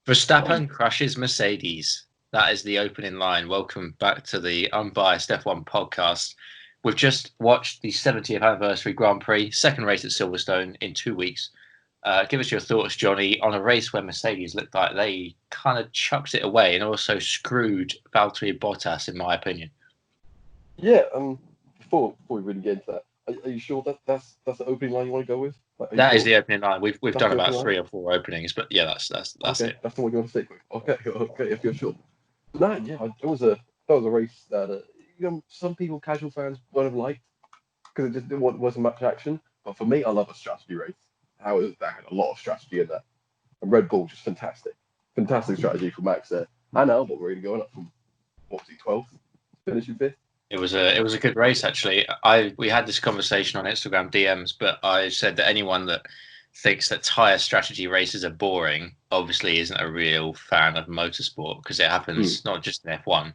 Verstappen crushes Mercedes. That is the opening line. Welcome back to the Unbiased F1 podcast. We've just watched the 70th anniversary Grand Prix, second race at Silverstone in 2 weeks. Give us your thoughts, Johnny, on a race where Mercedes looked like they kind of chucked it away and also screwed Valtteri Bottas, in my opinion. Yeah, before we really get into that, are you sure that's the opening line you want to go with? That is the opening line. We've done about 3 or 4 openings, but yeah, that's okay, it. That's the one you want to stick with. Okay, if you're sure. No, yeah, that was a race that some people, casual fans, would have liked because it just wasn't much action. But for me, I love a strategy race. That had a lot of strategy in that, and Red Bull just fantastic strategy for Max there. And Albon really going up from 12th, finishing 5th. It was a good race, actually. We had this conversation on Instagram DMs, but I said that anyone that thinks that tyre strategy races are boring obviously isn't a real fan of motorsport, because it happens not just in F1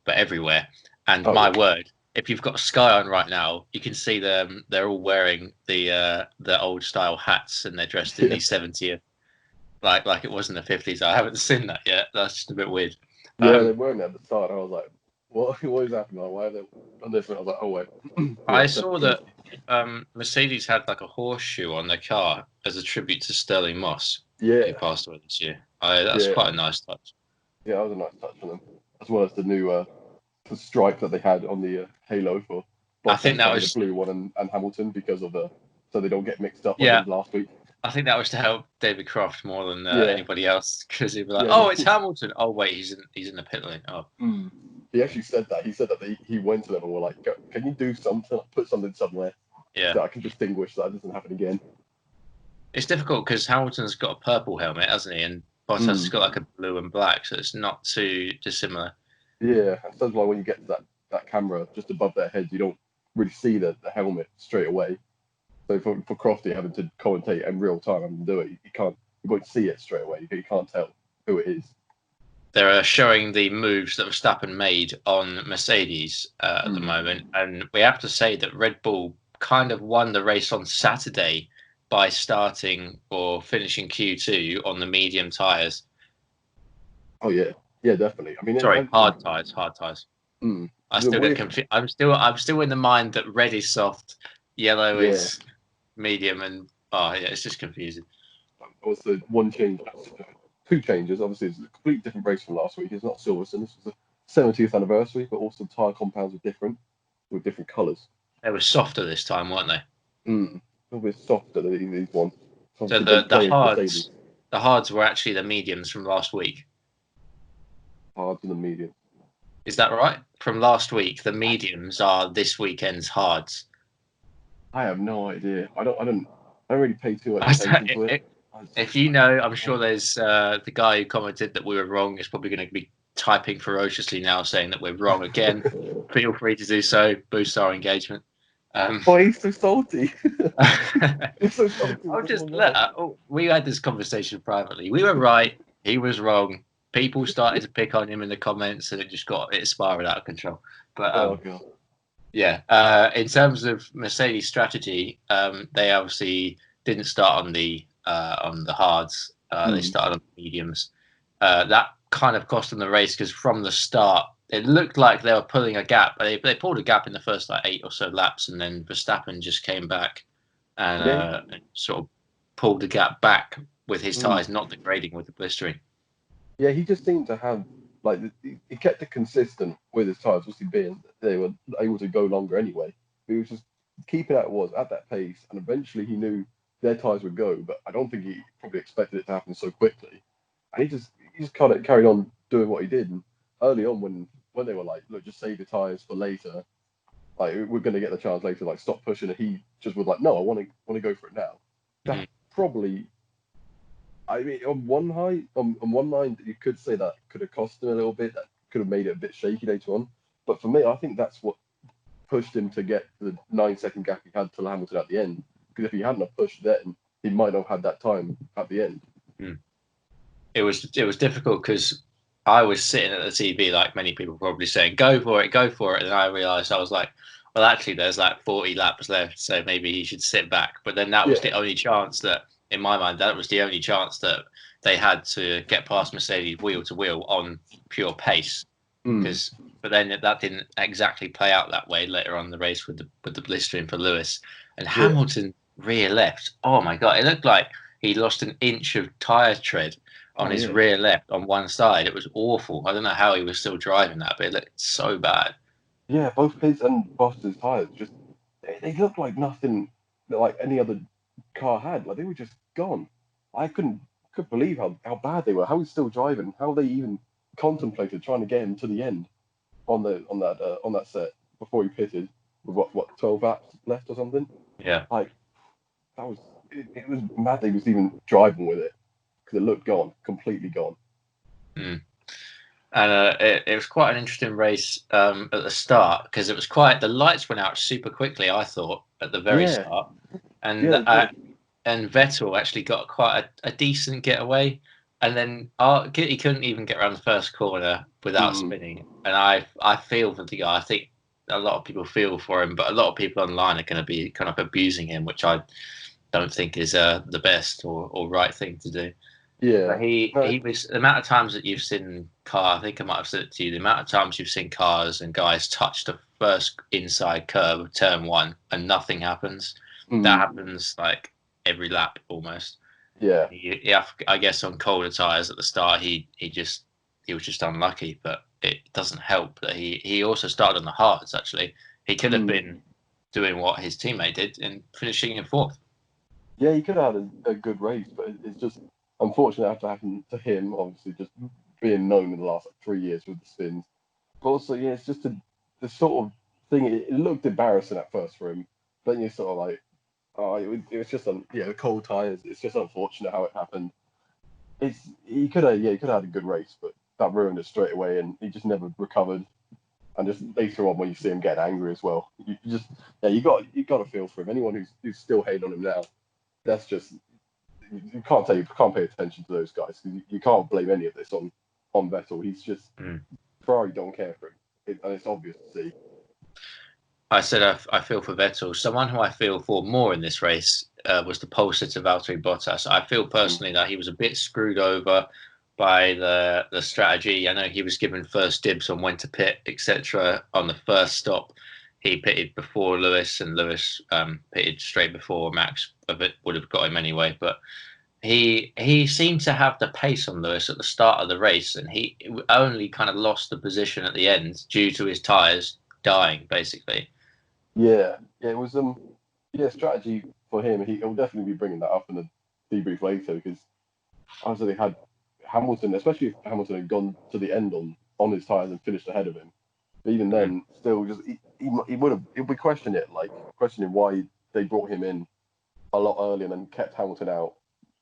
but everywhere. And word, if you've got Sky on right now, you can see them. They're all wearing the old style hats, and they're dressed in the 70th, like it was in the 50s. I haven't seen that yet. That's just a bit weird. Yeah, they weren't at the start. I was like, what is happening? Why are they on this one? I was like, oh wait. I saw that Mercedes had like a horseshoe on their car as a tribute to Sterling Moss, who passed away this year. That's quite a nice touch. Yeah, that was a nice touch for them, as well as the new the stripe that they had on the halo for. I think that was the blue one and Hamilton, because of so they don't get mixed up like last week. I think that was to help David Croft more than anybody else, because he'd be like, "Oh, it's Hamilton. Oh, wait, he's in the pit lane." Oh. He actually said that. He said that he went to them and were like, "Can you do something? Put something somewhere that I can distinguish that doesn't happen again." It's difficult because Hamilton's got a purple helmet, hasn't he? And Bottas has got like a blue and black, so it's not too dissimilar. Yeah, that's why when you get to that camera just above their heads, you don't really see the helmet straight away. So for Crofty having to commentate in real time and do it, you won't see it straight away. You can't tell who it is. They're showing the moves that Verstappen made on Mercedes at the moment. And we have to say that Red Bull kind of won the race on Saturday by starting or finishing Q2 on the medium tyres. Oh, yeah. Yeah, definitely. I mean, hard tyres. I still get confused. I'm still in the mind that red is soft, yellow is medium, and it's just confusing. Also, two changes. Obviously, it's a completely different race from last week. It's not Silverstone. This was the 70th anniversary, but also tyre compounds are different, with different colours. They were softer this time, weren't they? A little bit softer than these ones. So the hards were actually the mediums from last week. Hards and the medium. Is that right? From last week, the mediums are this weekend's hards. I have no idea. I don't really pay too much attention to it. If you know, I'm sure there's the guy who commented that we were wrong is probably going to be typing ferociously now, saying that we're wrong again. Feel free to do so. Boost our engagement. He's so salty. He's so salty. We had this conversation privately. We were right. He was wrong. People started to pick on him in the comments, and it spiraled out of control. But God. In terms of Mercedes strategy, they obviously didn't start on the hards. They started on the mediums. That kind of cost them the race, because from the start it looked like they were pulling a gap. They pulled a gap in the first 8 or so laps, and then Verstappen just came back and sort of pulled the gap back with his tyres not degrading with the blistering. Yeah, he just seemed to have he kept it consistent with his tyres, obviously being they were able to go longer anyway. But he was just keeping at that pace, and eventually he knew their tyres would go, but I don't think he probably expected it to happen so quickly. And he just kind of carried on doing what he did. And early on, when they were like, look, just save the tyres for later, like we're going to get the chance later, like stop pushing, and he just was like, no, I want to go for it now. That probably, I mean, on one line, you could say that could have cost him a little bit. That could have made it a bit shaky later on. But for me, I think that's what pushed him to get the 9-second gap he had to Hamilton at the end. Because if he hadn't have pushed then, he might not have had that time at the end. It was difficult because I was sitting at the TV, like many people probably saying, go for it. And I realised, I was like, well, actually, there's like 40 laps left, so maybe he should sit back. But then that was the only chance that in my mind, that was the only chance that they had to get past Mercedes wheel to wheel on pure pace. But then that didn't exactly play out that way later on in the race with the blistering for Lewis. And Hamilton rear left. Oh my God, it looked like he lost an inch of tyre tread on his rear left on one side. It was awful. I don't know how he was still driving that, but it looked so bad. Yeah, both his and Bottas' tyres just they looked like nothing that like any other car had. Like they were just gone. I couldn't believe how bad they were. How he's still driving. How they even contemplated trying to get him to the end on that set before he pitted with what 12 laps left or something. Yeah, like that was it was mad that he was even driving with it because it looked gone, completely gone. And it was quite an interesting race at the start because it was the lights went out super quickly, I thought, at the very start, and and Vettel actually got quite a decent getaway, and then he couldn't even get around the first corner without spinning. And I feel for the guy. I think a lot of people feel for him, but a lot of people online are going to be kind of abusing him, which I don't think is the best or right thing to do. Yeah, but he was the amount of times that you've seen I think I might have said it to you. The amount of times you've seen cars and guys touch the first inside curve of turn one and nothing happens. That happens like every lap almost. Yeah. I guess on colder tyres at the start, he was just unlucky, but it doesn't help that he also started on the hards. Actually, he could have been doing what his teammate did and finishing in fourth. Yeah, he could have had a good race, but it's just unfortunate after happened to him. Obviously, just being known in the last 3 years with the spins. But also, yeah, it's just the sort of thing. It looked embarrassing at first for him, but you're sort of like, oh, it was just the cold tyres. It's just unfortunate how it happened. He could have had a good race, but that ruined it straight away, and he just never recovered. And just later on, when you see him getting angry as well, you got to feel for him. Anyone who's still hating on him now, that's just you can't pay attention to those guys because you can't blame any of this on Vettel. He's just Ferrari don't care for him, and it's obvious to see. I said I feel for Vettel. Someone who I feel for more in this race was the pole sitter Valtteri Bottas. I feel personally that he was a bit screwed over by the strategy. I know he was given first dibs on when to pit, etc. On the first stop, he pitted before Lewis, and Lewis pitted straight before Max. Would have got him anyway, but he seemed to have the pace on Lewis at the start of the race, and he only kind of lost the position at the end due to his tyres dying, basically. Yeah, it was strategy for him. He'll definitely be bringing that up in the debrief later because obviously they had Hamilton, especially if Hamilton had gone to the end on his tyres and finished ahead of him. But even then, still, just he would be questioning why they brought him in a lot earlier and then kept Hamilton out,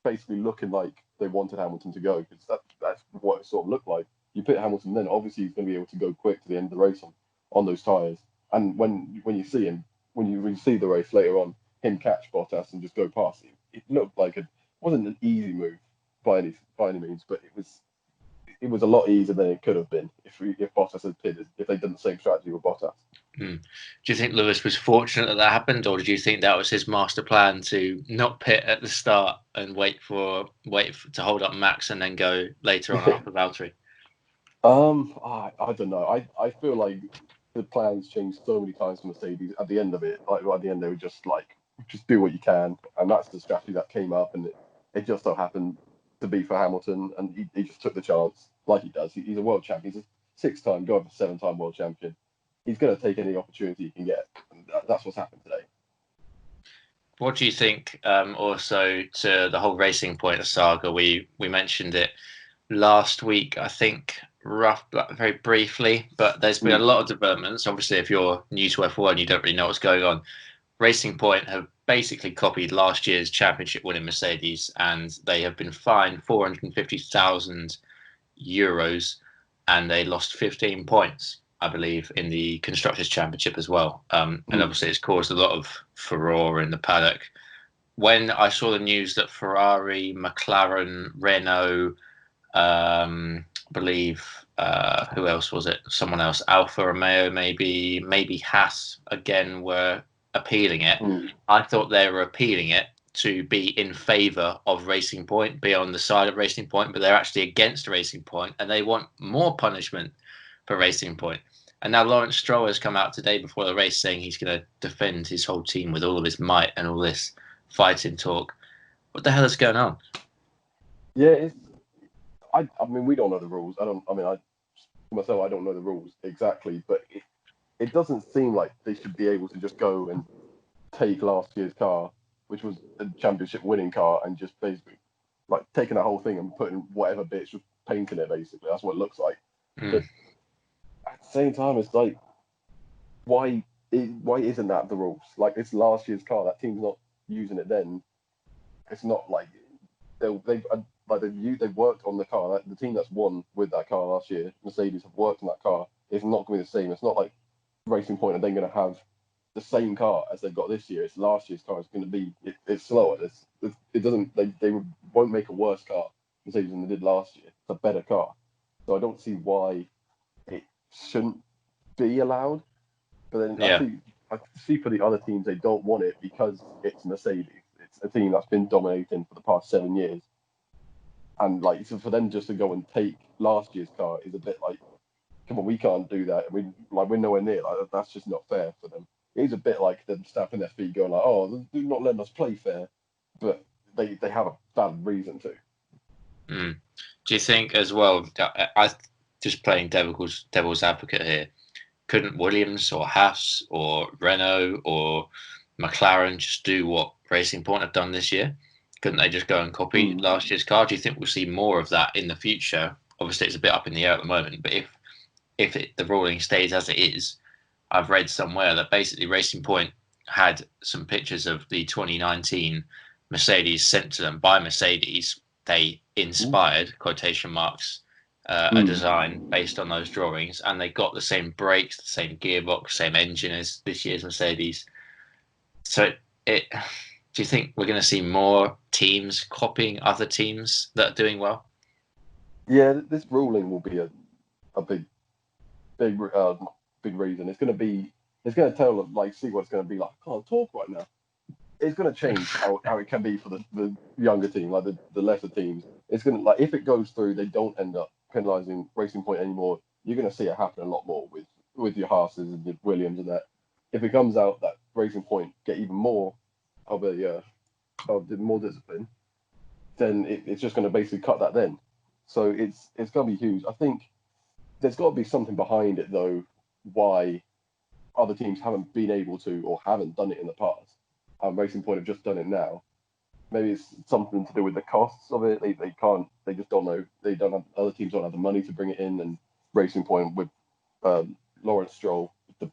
basically looking like they wanted Hamilton to go because that's what it sort of looked like. You put Hamilton, then obviously he's going to be able to go quick to the end of the race on those tyres. And when you see him, when you see the race later on, him catch Bottas and just go past him, it looked like it wasn't an easy move by any means, but it was a lot easier than it could have been if Bottas had pitted, if they'd done the same strategy with Bottas. Do you think Lewis was fortunate that happened, or did you think that was his master plan to not pit at the start and wait to hold up Max and then go later on after Valtteri? I don't know. I feel like the plans changed so many times for Mercedes. At the end of it, at the end they were just do what you can, and that's the strategy that came up, and it just so happened to be for Hamilton, and he just took the chance like he does. He's a world champion. He's a 6-time, go over 7-time world champion. He's going to take any opportunity he can get, and that's what's happened today. What do you think? Also, to the whole racing point of saga, we mentioned it last week, I think, very briefly, but there's been a lot of developments. Obviously, if you're new to F1, you don't really know what's going on. Racing Point have basically copied last year's championship winning Mercedes, and they have been fined €450,000, and they lost 15 points, I believe, in the Constructors' Championship as well. And obviously it's caused a lot of furore in the paddock. When I saw the news that Ferrari, McLaren, Renault, I believe, who else was it? Someone else, Alfa Romeo, maybe Haas again were appealing it. I thought they were appealing it to be in favour of Racing Point, be on the side of Racing Point, but they're actually against Racing Point, and they want more punishment for Racing Point. And now Lawrence Stroll has come out today before the race saying he's going to defend his whole team with all of his might and all this fighting talk. What the hell is going on? Yeah, I mean, we don't know the rules. I myself, I don't know the rules exactly, but it doesn't seem like they should be able to just go and take last year's car, which was a championship winning car, and just basically like taking that whole thing and putting whatever bits, just painting it. Basically, that's what it looks like. But at the same time, it's like, why isn't that the rules? Like, it's last year's car. That team's not using it then. It's not like they've worked on the car. Like, the team that's won with that car last year, Mercedes, have worked on that car. It's not going to be the same. It's not like Racing Point are then going to have the same car as they've got this year. It's last year's car. It's going to be it's slower. It doesn't. They won't make a worse car Mercedes than they did last year. It's a better car. So I don't see why it shouldn't be allowed. But then I see for the other teams, they don't want it because it's Mercedes. It's a team that's been dominating for the past 7 years. And like, so for them just to go and take last year's car is a bit like, come on, we can't do that. We're nowhere near. Like, that's just not fair for them. It is a bit like them stamping their feet, going like, "Oh, they're not letting us play fair," but they have a valid reason to. Do you think as well? I just playing devil's advocate here. Couldn't Williams or Haas or Renault or McLaren just do what Racing Point have done this year? Couldn't they just go and copy last year's car? Do you think we'll see more of that in the future? Obviously, it's a bit up in the air at the moment, but if the ruling stays as it is, I've read somewhere that basically Racing Point had some pictures of the 2019 Mercedes sent to them by Mercedes. They inspired, quotation marks, a design based on those drawings, and they got the same brakes, the same gearbox, same engine as this year's Mercedes. So do you think we're going to see more teams copying other teams that are doing well? Yeah, this ruling will be a big reason. It's going to tell, like, see what it's going to be like. I can't talk right now. It's going to change how it can be for the younger team, like the lesser teams. It's going to, like, if it goes through, they don't end up penalising Racing Point anymore. You're going to see it happen a lot more with your Haas's and your Williams and that. If it comes out that Racing Point get even more of more discipline, then it's just going to basically cut that then. So it's going to be huge. I think there's got to be something behind it, though, why other teams haven't been able to or haven't done it in the past. Racing Point have just done it now. Maybe it's something to do with the costs of it. They can't. They just don't know. They don't have. Other teams don't have the money to bring it in. And Racing Point, with Lawrence Stroll, the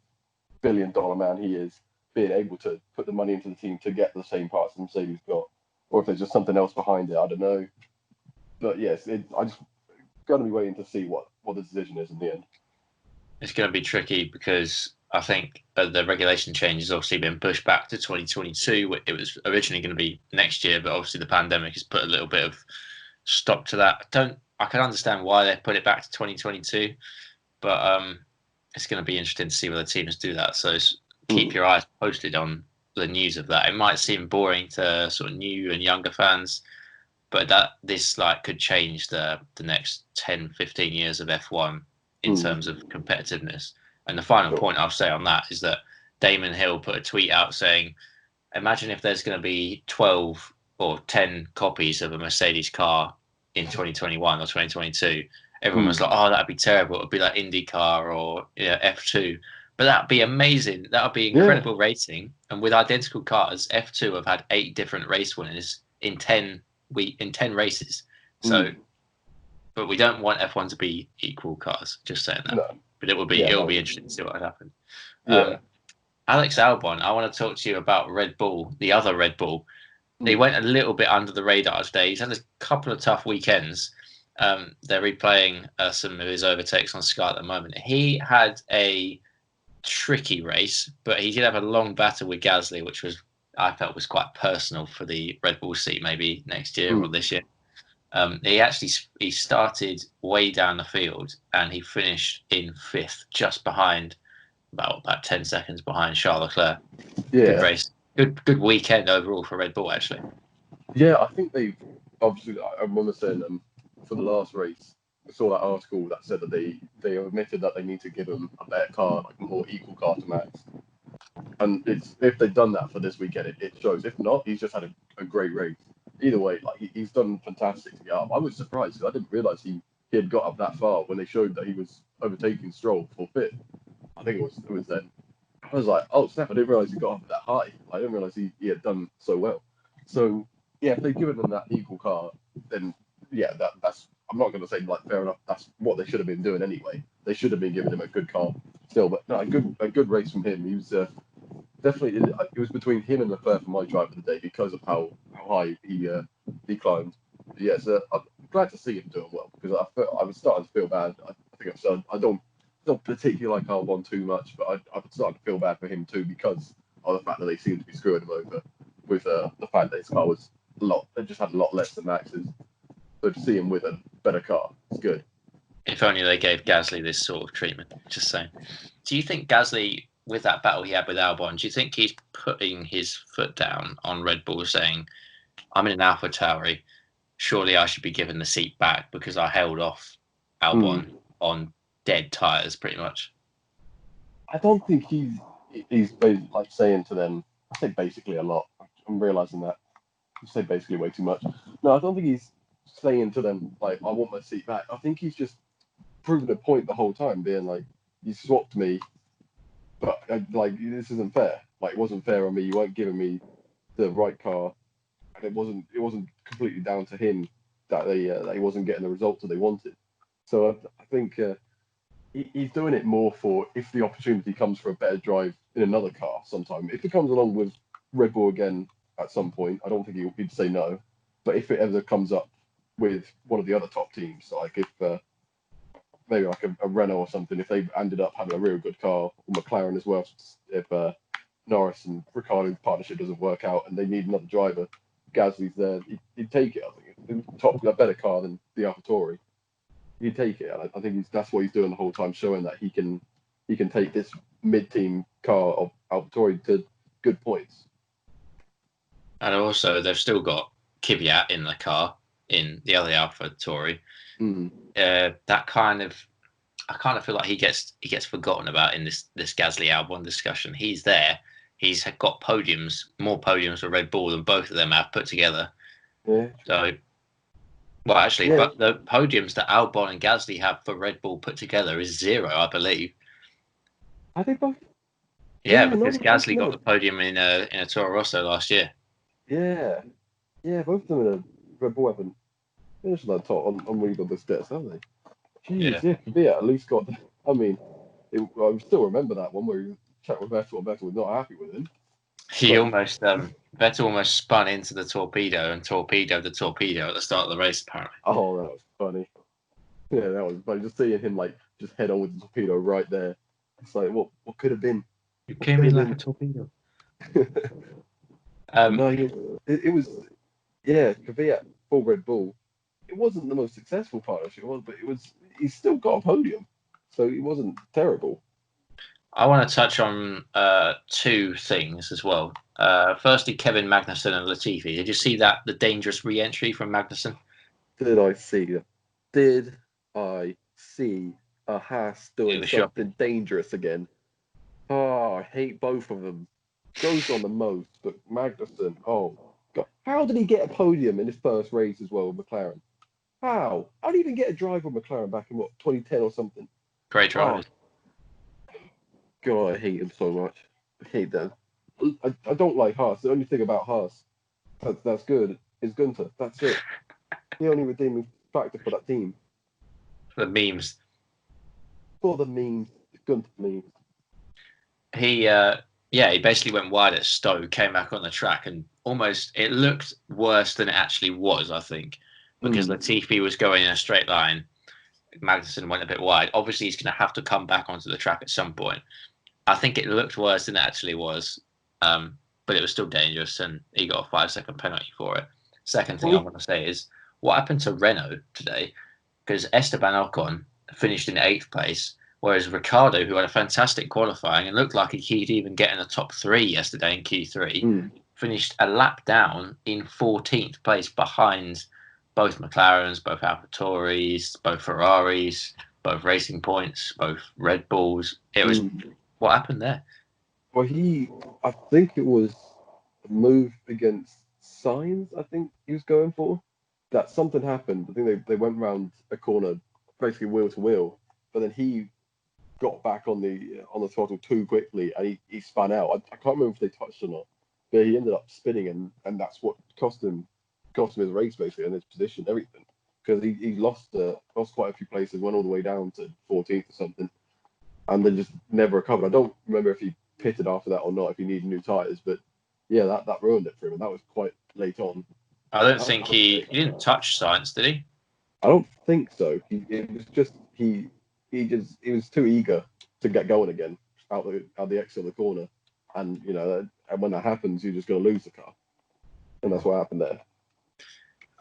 billion-dollar man he is, being able to put the money into the team to get the same parts as Mercedes got, or if there's just something else behind it, I don't know. But yes, I just going to be waiting to see what the decision is in the end. It's going to be tricky because I think the regulation change has obviously been pushed back to 2022. It was originally going to be next year, but obviously the pandemic has put a little bit of stop to that. I can understand why they put it back to 2022, but it's going to be interesting to see whether teams do that. So keep your eyes posted on the news of that. It might seem boring to sort of new and younger fans, but this could change the next 10, 15 years of F1 in terms of competitiveness. And the final point I'll say on that is that Damon Hill put a tweet out saying, imagine if there's going to be 12 or 10 copies of a Mercedes car in 2021 or 2022. Everyone was like, oh, that'd be terrible. It'd be like IndyCar or F2. But that'd be amazing. That would be incredible racing. And with identical cars, F2 have had 8 different race winners in 10 races. So, but we don't want F1 to be equal cars. Just saying that. No. But it will be interesting to see what happens. Yeah. Alex Albon, I want to talk to you about Red Bull, the other Red Bull. He went a little bit under the radar today. He's had a couple of tough weekends. They're replaying some of his overtakes on Sky at the moment. He had a tricky race, but he did have a long battle with Gasly, which I felt was quite personal for the Red Bull seat maybe next year or this year. He started way down the field and he finished in 5th, just behind about 10 seconds behind Charles Leclerc. Yeah. Good weekend overall for Red Bull, actually. Yeah, I think they've obviously. I remember saying for the last race, I saw that article that said that they admitted that they need to give him a better car, like a more equal car to Max. And it's if they've done that for this weekend, it shows. If not, he's just had a great race. Either way, like he's done fantastic to get up. I was surprised because I didn't realise he had got up that far when they showed that he was overtaking Stroll for fifth. I think it was then. I was like, oh snap! I didn't realise he got up that high. I didn't realise he had done so well. So yeah, if they've given them that equal car, then yeah, that's. I'm not going to say like fair enough. That's what they should have been doing anyway. They should have been giving him a good car still, but no, a good race from him. He was definitely it was between him and Leclerc for my drive of the day because of how high he climbed. But yeah, so I'm glad to see him doing well because I was starting to feel bad. I think I've said I don't particularly like Albon too much, but I started to feel bad for him too because of the fact that they seem to be screwing him over with the fact that his car was it just had a lot less than Max's. So to see him with a better car, it's good. If only they gave Gasly this sort of treatment. Just saying. Do you think Gasly, with that battle he had with Albon, do you think he's putting his foot down on Red Bull, saying, "I'm in an AlphaTauri. Surely I should be given the seat back because I held off Albon on dead tyres, pretty much." I don't think he's like saying to them. I say basically a lot. I'm realizing that I say basically way too much. No, I don't think he's saying to them like I want my seat back. I think he's just proving a point the whole time, being like, you swapped me, but like this isn't fair. Like it wasn't fair on me. You weren't giving me the right car, and it wasn't completely down to him that that he wasn't getting the results that they wanted. So I think he's doing it more for if the opportunity comes for a better drive in another car sometime. If it comes along with Red Bull again at some point, I don't think he'd say no. But if it ever comes up with one of the other top teams, like if maybe like a Renault or something, if they ended up having a real good car, or McLaren as well, if Norris and Ricciardo's partnership doesn't work out and they need another driver, Gasly's there, he'd take it. I think a better car than the AlphaTauri. He'd take it, and I think that's what he's doing the whole time, showing that he can take this mid-team car of AlphaTauri to good points. And also, they've still got Kvyat in the car in the other AlphaTauri. That kind of, I kind of feel like he gets forgotten about in this Gasly Albon discussion. He's there. He's got more podiums for Red Bull than both of them have put together. Yeah. So, well, actually, but the podiums that Albon and Gasly have for Red Bull put together is 0, I believe. Are they both? Yeah, because Gasly got the podium in a Toro Rosso last year. Yeah, both of them in a Red Bull haven't finished on that top on really good stats, have they? Jeez, yeah, at least got. I mean, I still remember that one where he chatted with Vettel and Vettel was not happy with him. Vettel almost spun into the torpedo and torpedoed the torpedo at the start of the race, apparently. Oh, that was funny. Yeah, that was funny. Just seeing him like just head on with the torpedo right there. It's like what could have been. You came in like a torpedo. No, it was Kvyat for Red Bull. It wasn't the most successful partnership, but he's still got a podium, so it wasn't terrible. I want to touch on 2 things as well. Firstly, Kevin Magnussen and Latifi. Did you see the dangerous re-entry from Magnussen? Did I see a Haas doing something dangerous again? Oh, I hate both of them. Goes on the most, but Magnussen, oh God. How did he get a podium in his first race as well with McLaren? How? How did he even get a drive with McLaren back in 2010 or something? Great drivers. Oh, God, I hate him so much. I hate them. I don't like Haas. The only thing about Haas that's good is Gunter. That's it. The only redeeming factor for that team. For the memes. For the memes. The Gunter memes. He basically went wide at Stowe, came back on the track, and it looked worse than it actually was, I think, because Latifi was going in a straight line. Magnussen went a bit wide. Obviously, he's going to have to come back onto the track at some point. I think it looked worse than it actually was, but it was still dangerous, and he got a 5-second penalty for it. Second thing I want to say is, what happened to Renault today? Because Esteban Ocon finished in 8th place, Whereas Ricciardo, who had a fantastic qualifying and looked like he'd even get in the top 3 yesterday in Q3, finished a lap down in 14th place behind both McLarens, both AlphaTauris, both Ferraris, both Racing Points, both Red Bulls. It was what happened there? Well, I think it was a move against Sainz. I think he was going for that. Something happened. I think they went round a corner, basically wheel to wheel, but then he got back on the throttle too quickly and he spun out. I can't remember if they touched or not, but he ended up spinning and that's what cost him his race basically and his position, everything. Because he lost quite a few places, went all the way down to 14th or something, and then just never recovered. I don't remember if he pitted after that or not, if he needed new tyres, but yeah, that ruined it for him, and that was quite late on. I don't think he didn't touch Sainz, did he? I don't think so. It was just he was too eager to get going again out the exit of the corner, and and when that happens, you're just going to lose the car, and that's what happened there.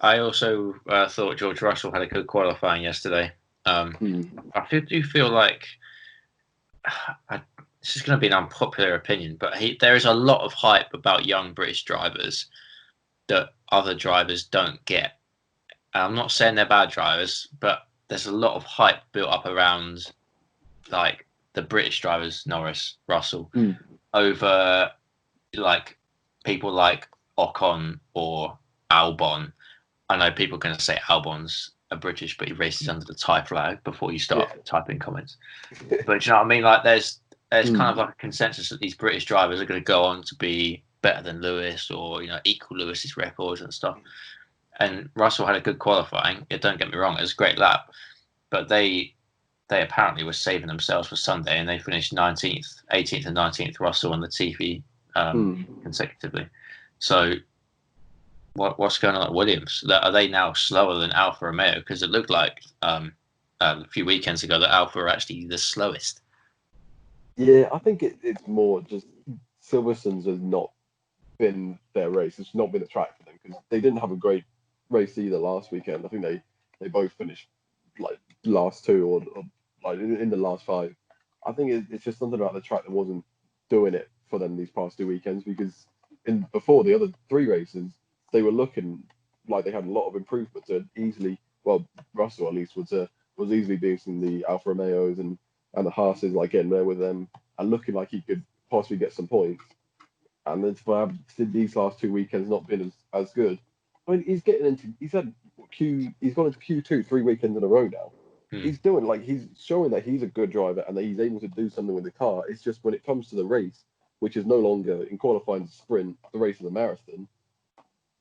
I also thought George Russell had a good qualifying yesterday. I do feel like this is going to be an unpopular opinion, but there is a lot of hype about young British drivers that other drivers don't get. I'm not saying they're bad drivers, but there's a lot of hype built up around like the British drivers, Norris, Russell, over like people like Ocon or Albon. I know people are going to say Albon's a British, but he races under the Thai flag before you start typing comments. But you know what I mean? Like there's kind of like a consensus that these British drivers are going to go on to be better than Lewis or equal Lewis's records and stuff. And Russell had a good qualifying. Don't get me wrong, it was a great lap, but they apparently were saving themselves for Sunday, and they finished 19th, 18th, and 19th. Russell and Latifi consecutively. So what's going on at Williams? Are they now slower than Alfa Romeo? Because it looked like a few weekends ago that Alfa are actually the slowest. Yeah, I think it's more just Silverstone's has not been their race. It's not been a track for them because they didn't have a great race either last weekend. I think they both finished like last 2 or like in the last 5. I think it's just something about the track that wasn't doing it for them these past 2 weekends, because before the other 3 races they were looking like they had a lot of improvement to easily, well, Russell at least was easily beating the Alfa Romeos and the Haas's, like getting there with them and looking like he could possibly get some points. And then to have these last 2 weekends not been as good. I mean, he's gone into Q2 3 weekends in a row now. He's showing that he's a good driver and that he's able to do something with the car. It's just when it comes to the race, which is no longer in qualifying the sprint, the race of the marathon,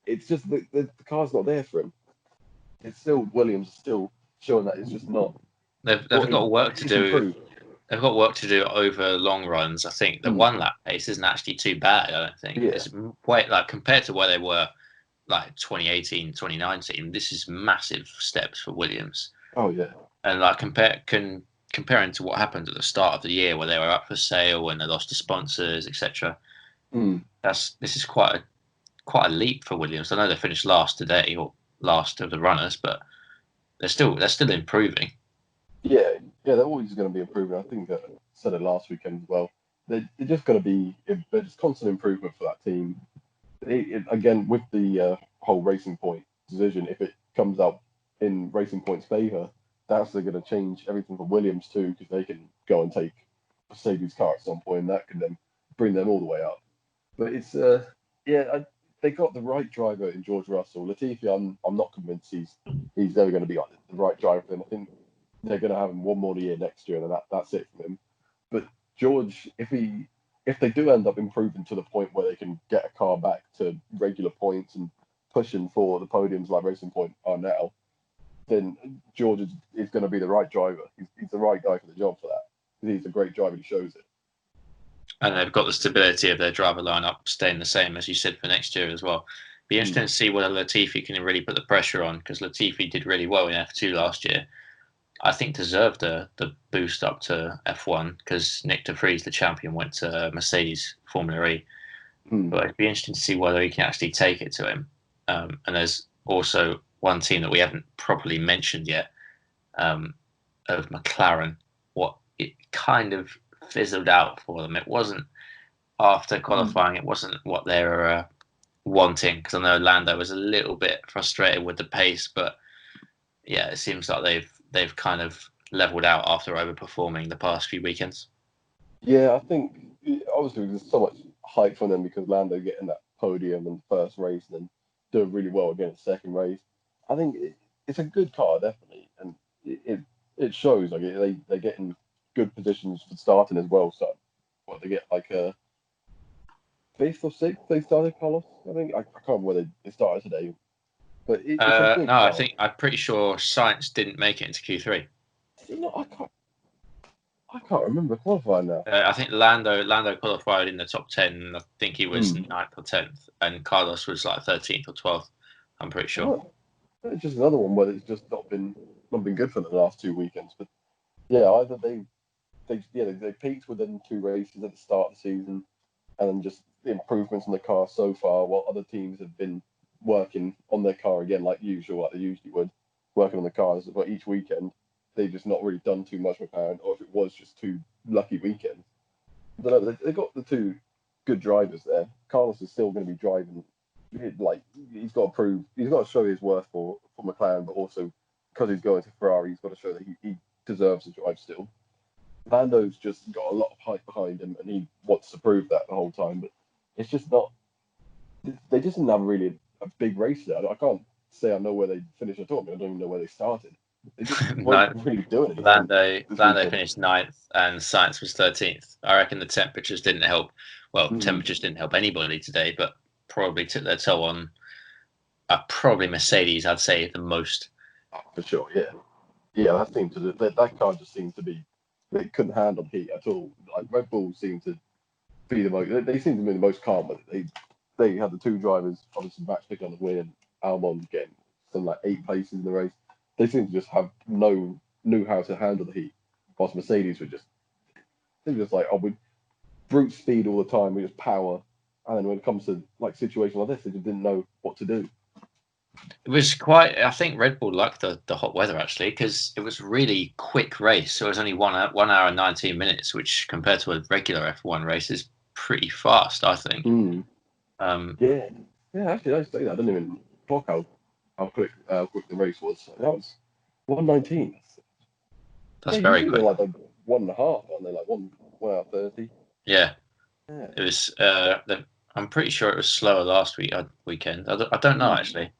it's just the car's not there for him. It's still Williams still showing that it's just not. They've got work to do. Improved. They've got work to do over long runs. I think the 1 lap pace isn't actually too bad. I don't think it's quite like compared to where they were like 2018, 2019. This is massive steps for Williams. Oh yeah, and like comparing to what happened at the start of the year where they were up for sale and they lost to sponsors, etc. This is quite a leap for Williams. I know they finished last today or last of the runners, but they're still improving. Yeah, they're always going to be improving. I think I said it last weekend as well. They're just going to be just constant improvement for that team. Again, with the whole Racing Point decision, if it comes out in Racing Point's favour, that's going to change everything for Williams too, because they can go and take Mercedes' car at some point, and that can then bring them all the way up. But it's they got the right driver in George Russell. Latifi, I'm not convinced he's ever going to be the right driver for them. I think they're going to have him one more year next year, and then that's it for him. But George, if they do end up improving to the point where they can get a car back to regular points and pushing for the podiums like Racing Point are now, then George is going to be the right driver. He's the right guy for the job for that. He's a great driver. He shows it. And they've got the stability of their driver lineup staying the same, as you said, for next year as well. Be interesting to see whether Latifi can really put the pressure on, because Latifi did really well in F2 last year. I think deserved the boost up to F1 because Nick de Vries, the champion, went to Mercedes Formula E. But it'd be interesting to see whether he can actually take it to him. And there's also one team that we haven't properly mentioned yet, of McLaren. kind of fizzled out for them. It wasn't after qualifying. It wasn't what they were wanting, because I know Lando was a little bit frustrated with the pace, but yeah, it seems like they've kind of leveled out after overperforming the past few weekends. Yeah, I think obviously there's so much hype from them because Lando getting that podium in the first race and then doing really well again in the second race. I think it's a good car definitely, and it shows like they're getting good positions for starting as well. So what they get like a fifth or sixth they started Carlos. I think I can't remember where they started today, but it's a good No, car. I'm pretty sure Sainz didn't make it into Q3. I can't remember qualifying now. I think Lando qualified in the top 10. I think he was 9th or 10th, and Carlos was like 13th or 12th. I'm pretty sure. It's just another one where it's just not been good for them the last 2 weekends. But yeah, either they peaked within 2 races at the start of the season, and then just the improvements in the car so far, while other teams have been working on their car again like usual, like they usually would, working on the cars. But each weekend they've just not really done too much McLaren, or if it was just 2 lucky weekends. I don't know, they've got the 2 good drivers there. Carlos is still going to be driving. Like he's got to show his worth for McLaren, but also because he's going to Ferrari, he's got to show that he deserves to drive still. Lando's just got a lot of hype behind him, and he wants to prove that the whole time. But it's just not. They just didn't have really a big race there. I can't say I know where they finished at all. I don't even know where they started. They just weren't really doing anything. Lando finished 9th, and Sainz was 13th. I reckon the temperatures didn't help. Well, temperatures didn't help anybody today, but probably took their toll on probably Mercedes, I'd say, the most. Oh, for sure, yeah. That car just seemed to be, they couldn't handle heat at all. Like Red Bull seemed to be the most, they seemed to be the most calm with it. They had the 2 drivers, obviously Max picking on the win and Albon getting some like 8 places in the race. They seemed to just knew how to handle the heat, whilst Mercedes they were just like, oh, we brute speed all the time, we just power, and then when it comes to like situations like this, they just didn't know what to do. It was quite. I think Red Bull liked the hot weather actually, because it was a really quick race. So it was only 1 hour and 19 minutes, which compared to a regular F1 race is pretty fast, I think. Yeah. Actually, I say that. I didn't even clock how quick the race was. So that was 1:19. That's very quick. Like 1.5, aren't they? Like 1 hour 30. Yeah. It was. I'm pretty sure it was slower last weekend. I don't know actually.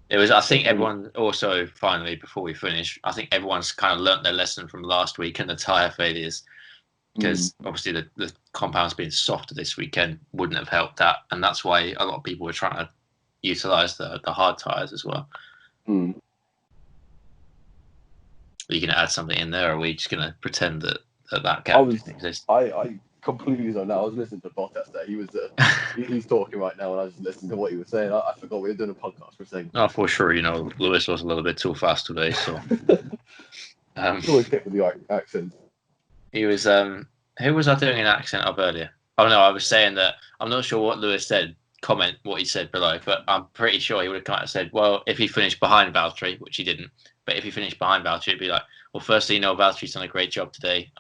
It was. I think everyone also finally before we finish, I think everyone's kind of learnt their lesson from last week and the tyre failures, because obviously the compounds being softer this weekend wouldn't have helped that, and that's why a lot of people were trying to utilise the hard tyres as well. Are you going to add something in there, or are we just going to pretend that gap didn't exist? I completely don't know. I was listening to Bottas there. He was he's talking right now, and I was just listening to what he was saying. I forgot we were doing a podcast for a second. Oh, for sure. Lewis was a little bit too fast today, so. Always kept with the accent. He was. Who was I doing an accent of earlier? Oh no, I was saying that I'm not sure what Lewis said. Comment what he said below, but I'm pretty sure he would have kind of said, well, if he finished behind Valtteri, which he didn't, but if he finished behind Valtteri, it'd be like, well, firstly, Valtteri's done a great job today.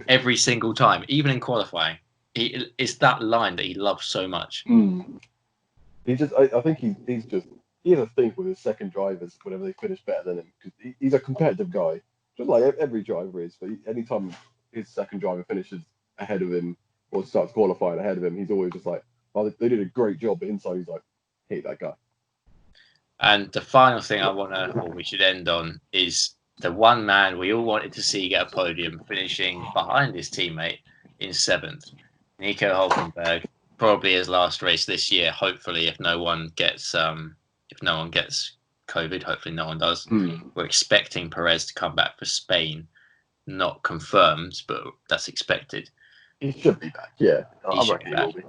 Every single time, even in qualifying, it's that line that he loves so much. He just, I think he has a thing with his second drivers whenever they finish better than him, because he's a competitive guy, just like every driver is. But anytime his second driver finishes ahead of him or starts qualifying ahead of him, he's always just like, oh, they did a great job, but inside he's like, hate that guy. And the final thing we should end on is the one man we all wanted to see get a podium, finishing behind his teammate in 7th, Nico Hulkenberg, probably his last race this year. Hopefully, if no one gets COVID, hopefully no one does. We're expecting Perez to come back for Spain, not confirmed, but that's expected. He should be back, yeah. He will be.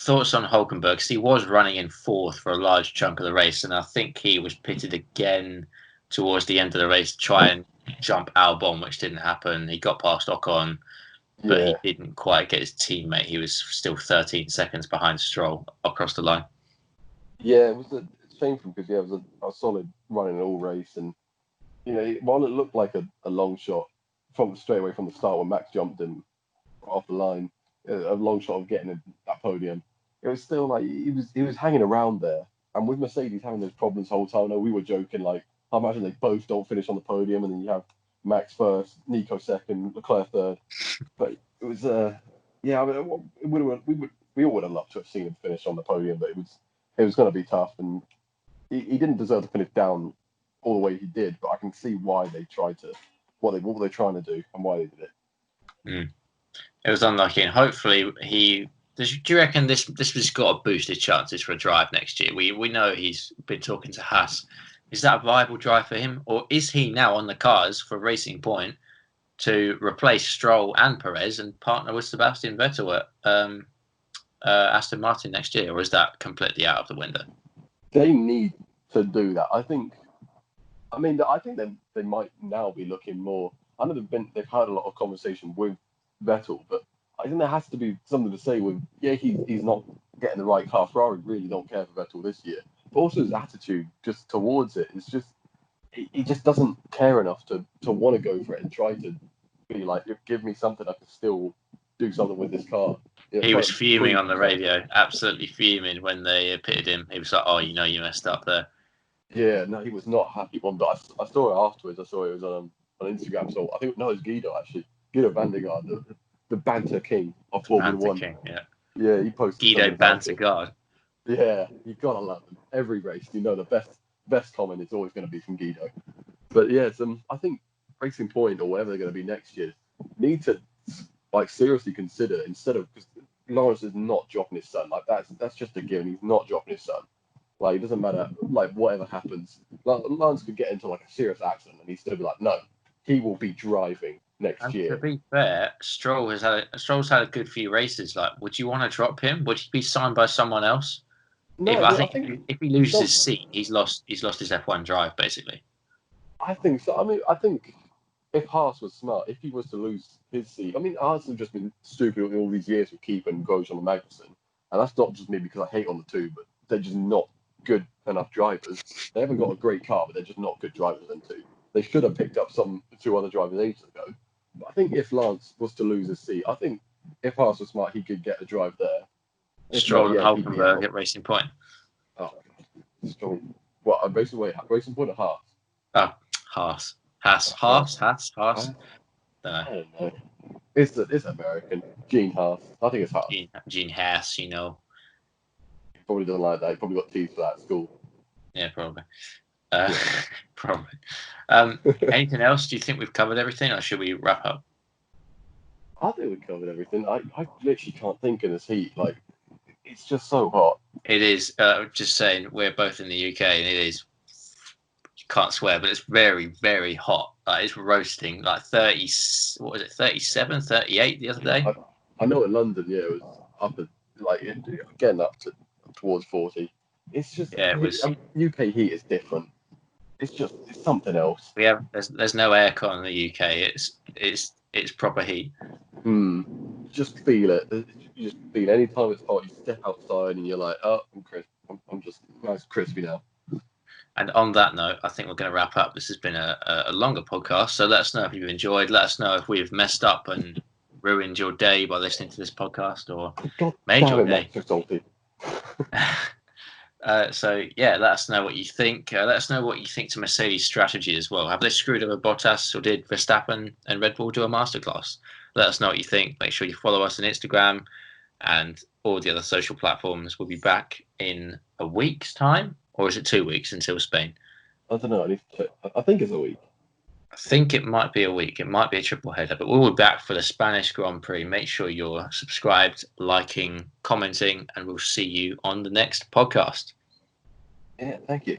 Thoughts on Hulkenberg? Because he was running in 4th for a large chunk of the race, and I think he was pitted again towards the end of the race to try and jump Albon, which didn't happen. He got past Ocon, but he didn't quite get his teammate. He was still 13 seconds behind Stroll across the line. Yeah, it was shameful because it was a solid run in all race, and while it looked like a long shot, from straight away from the start when Max jumped him off the line, a long shot of getting that podium. It was still like he was hanging around there, and with Mercedes having those problems the whole time. I know we were joking like, I imagine they both don't finish on the podium, and then you have Max first, Nico second, Leclerc third. But it was yeah, I mean, we all would have loved to have seen him finish on the podium, but it was going to be tough, and he didn't deserve to finish down all the way he did. But I can see why they tried to what were they trying to do and why they did it. Mm. It was unlucky, and hopefully he. Do you reckon this has got to boost his chances for a drive next year? We know he's been talking to Haas. Is that a viable drive for him, or is he now on the cards for Racing Point to replace Stroll and Perez and partner with Sebastian Vettel at Aston Martin next year, or is that completely out of the window? They need to do that. I think they might now be looking more. I know they've had a lot of conversation with Vettel, but I think there has to be something to say with, he's not getting the right car. Ferrari really don't care for Vettel this year. But also his attitude just towards it is just, he just doesn't care enough to want to go for it and try to be like, give me something I can still do something with this car. He was fuming on the radio, absolutely fuming when they pitted him. He was like, oh, you messed up there. Yeah, no, he was not happy one, but I saw it afterwards. I saw it was on Instagram. So I think, no, it's Guido actually. Guido van der Garde, the banter king of Formula One. King, yeah. Yeah, he posted Guido banter god. Yeah, you gotta love him. Every race, the best comment is always going to be from Guido. But yeah, I think Racing Point or whatever they're going to be next year need to seriously consider, instead of, because Lawrence is not dropping his son. Like that's just a given. He's not dropping his son. Like, it doesn't matter. Like, whatever happens, Lawrence could get into like a serious accident, and he'd still be like, no, he will be driving next year. To be fair, Stroll's had a good few races. Like, would you want to drop him? Would he be signed by someone else? No, I think if he loses his seat, he's lost his F1 drive, basically. I think so. I mean, I think if Haas was smart, if he was to lose his seat, I mean, Haas have just been stupid all these years with keeping Grosjean and Magnussen, and that's not just me because I hate on the two, but they're just not good enough drivers. They haven't got a great car, but they're just not good drivers, them two. They should have picked up two other drivers ages ago. But I think if Lance was to lose his seat, I think if Haas was smart, he could get a drive there. Stroll and Hulkenberg at Racing Point. Oh, Stroll. What, at Racing Point or Haas? Oh, Haas. Haas. I don't know. It's American. Gene Haas. I think it's Haas. Gene Haas, He probably doesn't like that. He probably got teased for that at school. Yeah, probably. Probably. Anything else? Do you think we've covered everything, or should we wrap up? I think we've covered everything. I literally can't think in this heat. Like, it's just so hot. It is. Just saying, we're both in the UK, and it is. You can't swear, but it's very, very hot. Like, it's roasting. Like 30. What was it? 37, 38 the other day. I know in London, it was up at getting up towards 40. It's just it was. UK heat is different. It's something else. There's no aircon in the UK. It's proper heat. Just feel it. You just feel anytime it's hot, you step outside and you're like, oh, I'm crisp. I'm just nice crispy now. And on that note, I think we're going to wrap up. This has been a longer podcast, so let us know if you've enjoyed. Let us know if we've messed up and ruined your day by listening to this podcast, or made your day. So yeah, let us know what you think. Let us know what you think to Mercedes' strategy as well. Have they screwed over Bottas, or did Verstappen and Red Bull do a masterclass? Let us know what you think. Make sure you follow us on Instagram and all the other social platforms. We'll be back in a week's time, or is it 2 weeks until Spain? I don't know. I think it's a week. I think it might be a week. It might be a triple header, but we'll be back for the Spanish Grand Prix. Make sure you're subscribed, liking, commenting, and we'll see you on the next podcast. Yeah, thank you.